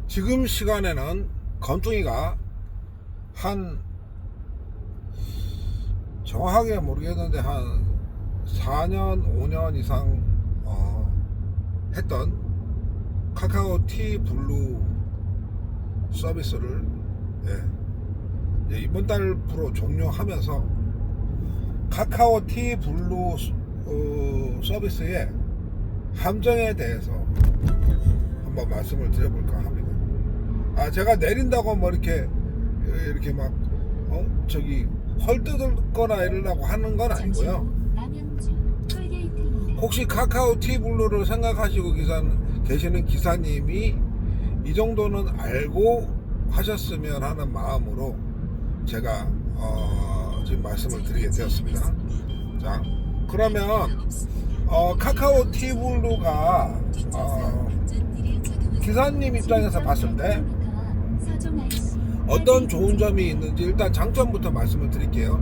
지금 시간에는 건뚱이가 한 정확하게 모르겠는데 한 4년 5년 이상 했던 카카오 티 블루 서비스를 이번 달부로 종료하면서 카카오 티 블루 서비스의 함정에 대해서 한번 말씀을 드려볼까 합니다. 제가 내린다고 뭐 이렇게 막 저기 헐뜯거나 이러려고 하는 건 아니고요. 혹시 카카오 티 블루를 생각하시고 계시는 기사님이 이 정도는 알고 하셨으면 하는 마음으로 제가 지금 말씀을 드리게 되었습니다. 자, 그러면 카카오 티 블루가 기사님 입장에서 봤을 때 어떤 좋은 점이 있는지 일단 장점부터 말씀을 드릴게요.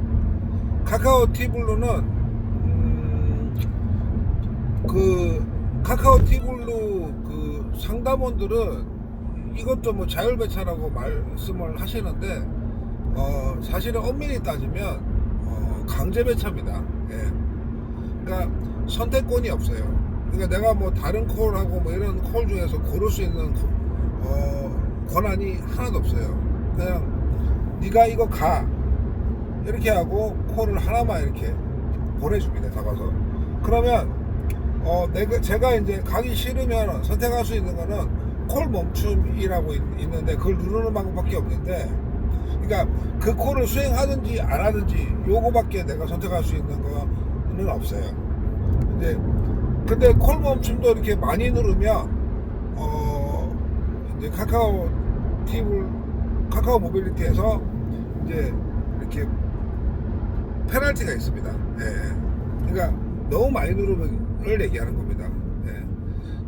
카카오 티 블루는 카카오 티 블루 상담원들은 이것도 뭐 자율배차라고 말씀을 하시는데 사실은 엄밀히 따지면 강제배차입니다. 그러니까 선택권이 없어요. 그러니까 내가 뭐 다른 콜하고 뭐 이런 콜 중에서 고를 수 있는 권한이 하나도 없어요. 그냥 네가 이거 가 이렇게 하고 콜을 하나만 이렇게 보내줍니다. 잡아서. 그러면 제가 이제 가기 싫으면 선택할 수 있는 거는 콜 멈춤이라고 있는데 그걸 누르는 방법밖에 없는데, 그러니까 그 콜을 수행하든지 안 하든지 요거밖에 내가 선택할 수 있는 거는 없어요. 근데 콜 멈춤도 이렇게 많이 누르면 이제 카카오 모빌리티에서 이제 이렇게 페널티가 있습니다. 그러니까 너무 많이 누르면을 얘기하는 겁니다.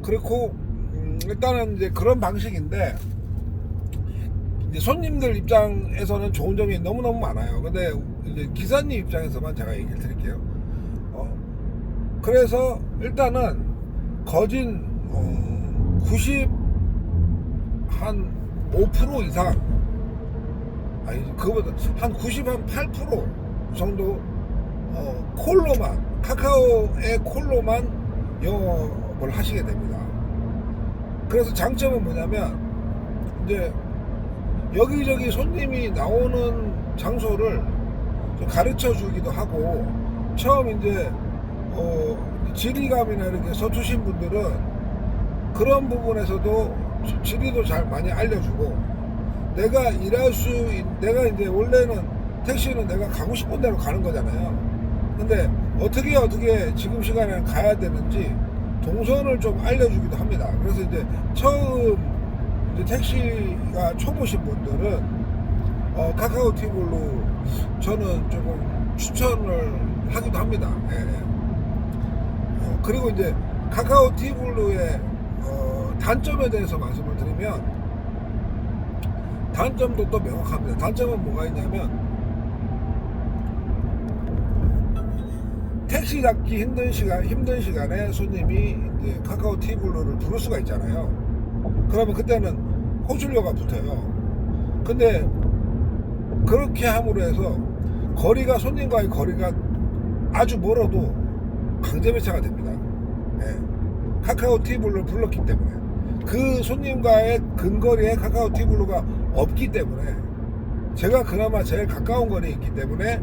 그렇고 일단은 이제 그런 방식인데, 이제 손님들 입장에서는 좋은 점이 너무너무 많아요. 근데 이제 기사님 입장에서만 제가 얘기를 드릴게요. 그래서 일단은 거진 5% 이상, 아니 그거보다 한 8% 정도 콜로만, 카카오의 콜로만 영업을 하시게 됩니다. 그래서 장점은 뭐냐면 이제 여기저기 손님이 나오는 장소를 좀 가르쳐 주기도 하고, 처음 이제 지리감이나 이렇게 서투신 분들은 그런 부분에서도 지리도 잘 많이 알려주고, 내가 내가 이제 원래는 택시는 내가 가고 싶은 대로 가는 거잖아요. 근데 어떻게 지금 시간에 가야 되는지 동선을 좀 알려주기도 합니다. 그래서 이제 처음 이제 택시가 초보신 분들은 카카오 티 블루 저는 조금 추천을 하기도 합니다. 그리고 이제 카카오 티 블루의 단점에 대해서 말씀을 드리면, 단점도 또 명확합니다. 단점은 뭐가 있냐면, 택시 잡기 힘든 시간에 손님이 이제 카카오 티 블루를 부를 수가 있잖아요. 그러면 그때는 호출료가 붙어요. 근데 그렇게 함으로 해서 손님과의 거리가 아주 멀어도 강제배차가 됩니다. 카카오 티 블루를 불렀기 때문에, 그 손님과의 근거리에 카카오 티 블루가 없기 때문에, 제가 그나마 제일 가까운 거리에 있기 때문에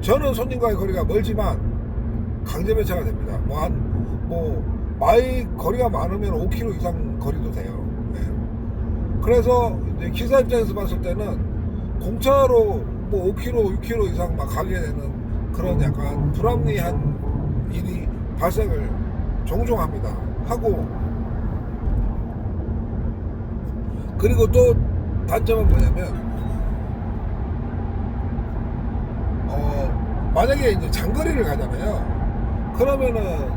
저는 손님과의 거리가 멀지만 강제배차가 됩니다. 마일 거리가 많으면 5km 이상 거리도 돼요. 그래서 이제 기사 입장에서 봤을 때는 공차로 5km, 6km 이상 막 가게 되는 그런 약간 불합리한 일이 발생을 종종 하고, 그리고 또 단점은 뭐냐면, 만약에 이제 장거리를 가잖아요. 그러면은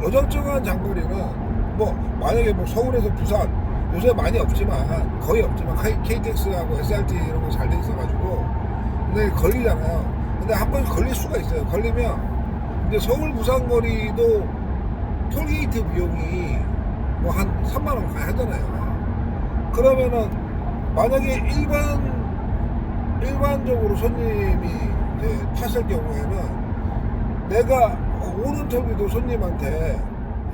어정쩡한 장거리는 만약에 서울에서 부산, 요새 많이 없지만, 거의 없지만 KTX하고 SRT 이런 거 잘 돼 있어가지고 근데 걸리잖아요. 근데 한 번 걸릴 수가 있어요. 걸리면 이제 서울 부산 거리도 톨게이트 비용이 뭐 한 3만 원 가야 하잖아요. 그러면은 만약에 일반적으로 손님이 이제 탔을 경우에는 내가 오는 턱에도 손님한테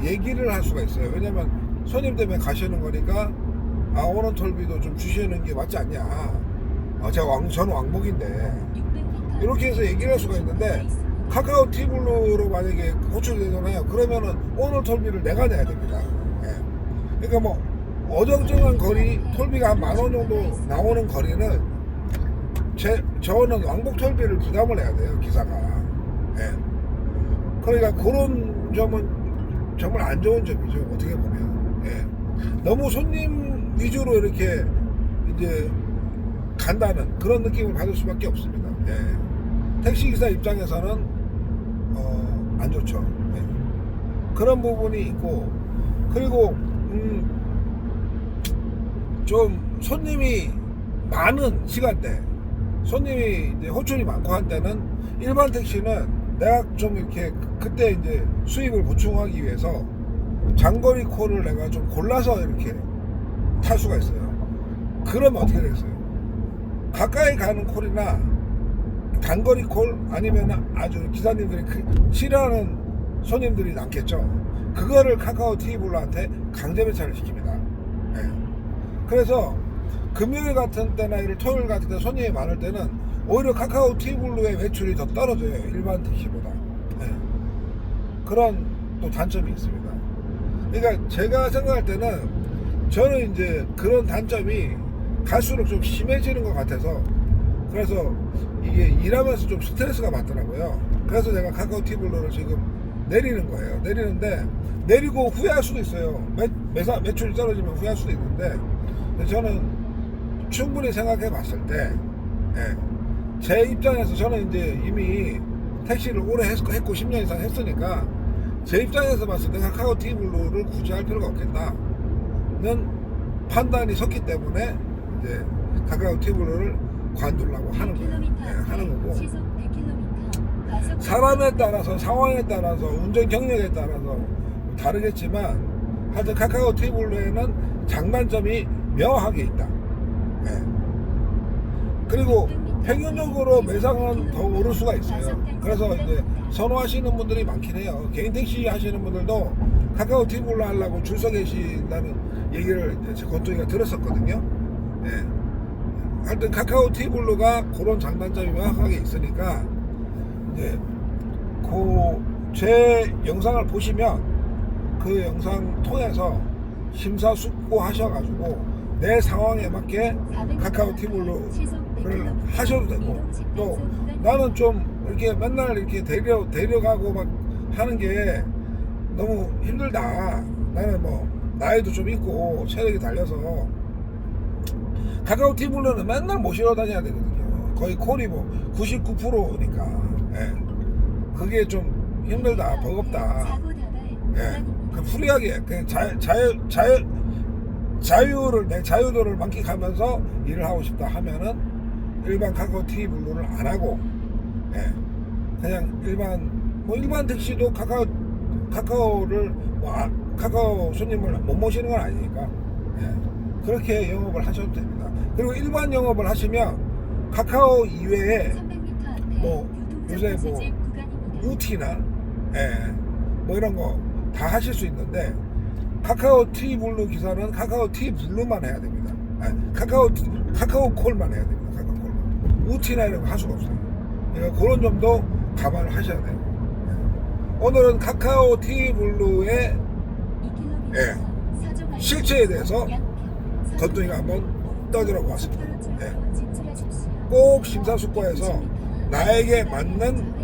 얘기를 할 수가 있어요. 왜냐면 손님 때문에 가시는 거니까 오는 톨비도 좀 주시는 게 맞지 않냐. 저는 왕복인데 이렇게 해서 얘기를 할 수가 있는데 카카오 티블루로 만약에 호출되잖아요. 그러면은 오늘 톨비를 내가 내야 됩니다. 예. 그러니까 뭐 어정쩡한 거리 톨비가 한 10,000원 정도 나오는 거리는 저는 왕복 톨비를 부담을 해야 돼요, 기사가. 예. 그러니까 그런 점은 정말 안 좋은 점이죠, 어떻게 보면. 예. 너무 손님 위주로 이렇게 이제 간다는 그런 느낌을 받을 수밖에 없습니다. 예. 택시기사 입장에서는 안 좋죠. 예. 그런 부분이 있고, 그리고 좀 손님이 많은 시간대, 손님이 이제 호출이 많고 한 때는 일반 택시는 내가 좀 이렇게 그때 이제 수입을 보충하기 위해서 장거리 콜을 내가 좀 골라서 이렇게 탈 수가 있어요. 그러면 어떻게 되겠어요? 가까이 가는 콜이나 단거리 콜 아니면 아주 기사님들이 싫어하는 손님들이 많겠죠. 그거를 카카오 티블루한테 강제 배차를 시킵니다. 네. 그래서 금요일 같은 때나 토요일 같은 때 손님이 많을 때는 오히려 카카오 티블루의 매출이 더 떨어져요, 일반 택시보다. 네. 그런 또 단점이 있습니다. 그러니까 제가 생각할 때는 저는 이제 그런 단점이 갈수록 좀 심해지는 것 같아서, 그래서 이게 일하면서 좀 스트레스가 받더라고요. 그래서 제가 카카오 티블루를 지금 내리는 거예요. 내리는데 내리고 후회할 수도 있어요. 매출이 떨어지면 후회할 수도 있는데, 저는 충분히 생각해 봤을 때, 예, 제 입장에서 저는 이제 이미 택시를 오래 했고 10년 이상 했으니까 제 입장에서 봤을 때 카카오 티블루를 굳이 할 필요가 없겠다는 판단이 섰기 때문에 이제 카카오 티블루를 관두려고 하는 거예요. 예, 하는 거고, 사람에 따라서 상황에 따라서 운전 경력에 따라서 다르겠지만 하여튼 카카오 티블루에는 장단점이 명확하게 있다. 예. 그리고 평균적으로 매상은 더 오를 수가 있어요. 그래서 이제 선호하시는 분들이 많긴 해요. 개인 택시 하시는 분들도 카카오 티블루 하려고 줄 서 계신다는 얘기를 제 건조이가 들었었거든요. 예. 하여튼 카카오 티블루가 그런 장단점이 명확하게 있으니까 이제 제 영상을 보시면 그 영상 통해서 심사숙고하셔가지고 내 상황에 맞게 카카오 티블루를 하셔도 되고, 또 나는 좀 이렇게 맨날 이렇게 데려가고 막 하는 게 너무 힘들다, 나는 뭐 나이도 좀 있고 체력이 달려서 카카오 티블루는 맨날 모시러 다녀야 되거든요. 거의 콜이 뭐 99%니까 예. 그게 좀 힘들다, 버겁다. 예. 그 프리하게 그냥 내 자유도를 만끽하면서 일을 하고 싶다 하면은 일반 카카오 티블루를 안 하고, 예, 그냥 일반 택시도 카카오를 카카오 손님을 못 모시는 건 아니니까, 예, 그렇게 영업을 하셔도 됩니다. 그리고 일반 영업을 하시면 카카오 이외에 뭐 요새 뭐 우티나, 예, 뭐 이런 거 다 하실 수 있는데 카카오 티블루 기사는 카카오 티블루만 해야 됩니다. 카카오 콜만 해야 됩니다. 카카오 콜만. 우티나 이런 거 할 수가 없어요. 그러니까 그런 점도 감안을 하셔야 돼요. 오늘은 카카오 티블루의, 예, 실체에 대해서 건동이가 한번 떠들어 보았습니다. 예. 꼭 심사숙고해서 나에게 맞는,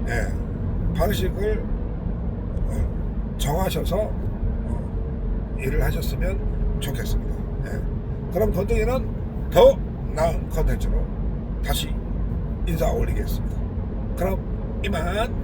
예, 방식을 정하셔서 일을 하셨으면 좋겠습니다. 예. 그럼 건동이는 더 나은 컨텐츠로 다시 인사 올리겠습니다. 그럼 이만.